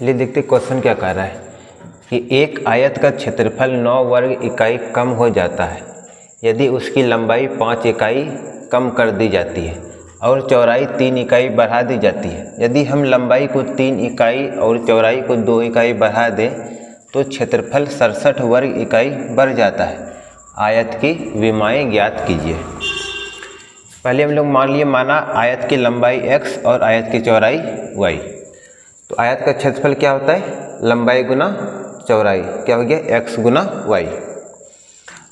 चलिए देखते क्वेश्चन क्या कह रहा है कि एक आयत का क्षेत्रफल 9 वर्ग इकाई कम हो जाता है यदि उसकी लंबाई 5 इकाई कम कर दी जाती है और चौड़ाई 3 इकाई बढ़ा दी जाती है। यदि हम लंबाई को 3 इकाई और चौड़ाई को 2 इकाई बढ़ा दें तो क्षेत्रफल 67 वर्ग इकाई बढ़ जाता है। आयत की विमाएँ ज्ञात कीजिए। पहले हम लोग माना आयत की लंबाई x और आयत की चौड़ाई y। तो आयत का क्षेत्रफल क्या होता है? लंबाई गुना चौड़ाई, क्या हो गया x गुना y।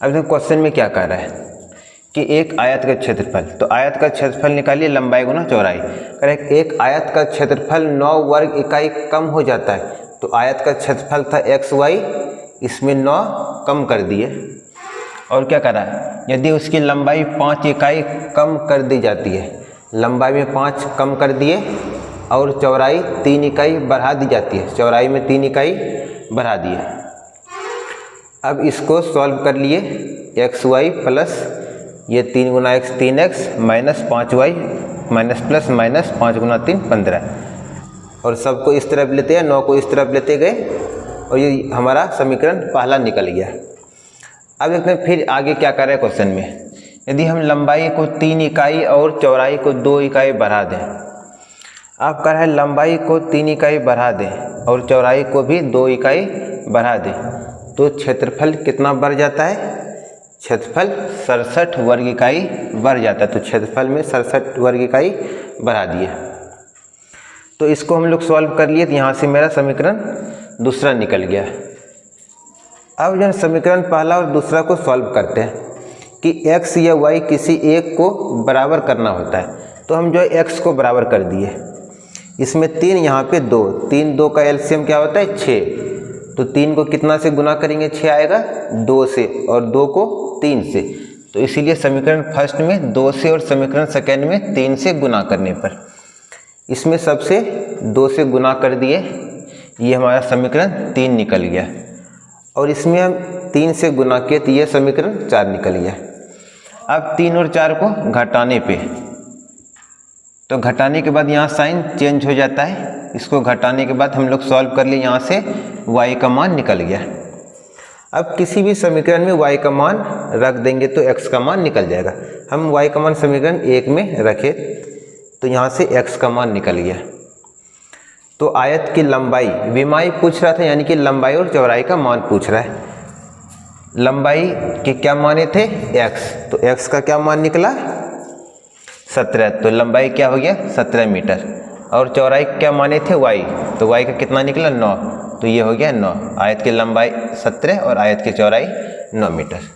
अब देखो क्वेश्चन में क्या कह रहा है कि एक आयत का क्षेत्रफल, तो आयत का क्षेत्रफल निकालिए लंबाई गुना चौड़ाई। कह रहे एक आयत का क्षेत्रफल 9 वर्ग इकाई कम हो जाता है। तो आयत का क्षेत्रफल था xy, इसमें 9 कम कर दिए और क्या करा यदि उसकी लंबाई 5 इकाई कम कर दी जाती है, लंबाई में 5 कम कर दिए और चौड़ाई 3 इकाई बढ़ा दी जाती है, चौड़ाई में 3 इकाई बढ़ा दिए। अब इसको सॉल्व कर लिए एक्स वाई प्लस ये 3 गुना x 3x minus 5y minus plus minus 5 गुना 3 15 और सबको इस तरफ लेते हैं, 9 को इस तरफ लेते गए और ये हमारा समीकरण पहला निकल गया। अब देखते हैं फिर आगे क्या कर रहे हैं क्वेश्चन में। यदि हम लंबाई को 3 इकाई और चौड़ाई को 2 इकाई बढ़ा दें, आप कह रहे हैं लंबाई को 3 इकाई बढ़ा दें और चौड़ाई को भी 2 इकाई बढ़ा दें तो क्षेत्रफल कितना बढ़ जाता है? क्षेत्रफल 67 वर्ग इकाई बढ़ जाता है। तो क्षेत्रफल में 67 वर्ग इकाई बढ़ा दिए। तो इसको हम लोग सॉल्व कर लिए, तो यहाँ से मेरा समीकरण दूसरा निकल गया। अब जो समीकरण पहला और दूसरा को सॉल्व करते हैं कि x या y किसी एक को बराबर करना होता है। तो हम जो है x को बराबर कर दिए, इसमें 3 यहाँ पे 2, 3 2 का एलसीएम क्या होता है? 6। तो 3 को कितना से गुना करेंगे? 6 आएगा 2 से और 2 को 3 से। तो इसीलिए समीकरण फर्स्ट में 2 से और समीकरण सेकेंड में 3 से गुना करने पर इसमें सबसे 2 से गुना कर दिए, ये हमारा समीकरण 3 निकल गया और इसमें हम 3 से गुना किए तो ये समीकरण 4 निकल गया। अब 3 और 4 को घटाने पे, तो घटाने के बाद यहाँ साइन चेंज हो जाता है। इसको घटाने के बाद हम लोग सॉल्व कर लिए, यहाँ से y का मान निकल गया। अब किसी भी समीकरण में y का मान रख देंगे तो x का मान निकल जाएगा। हम y का मान समीकरण 1 में रखे तो यहाँ से x का मान निकल गया। तो आयत की लंबाई विमाई पूछ रहा था, यानी कि लंबाई और चौड़ाई का मान पूछ रहा है। लंबाई के क्या माने थे? x, तो x का क्या मान निकला? 17। तो लंबाई क्या हो गया? 17 मीटर। और चौड़ाई क्या माने थे? y, तो y का कितना निकला? 9। तो ये हो गया 9। आयत की लंबाई 17 और आयत की चौड़ाई 9 मीटर।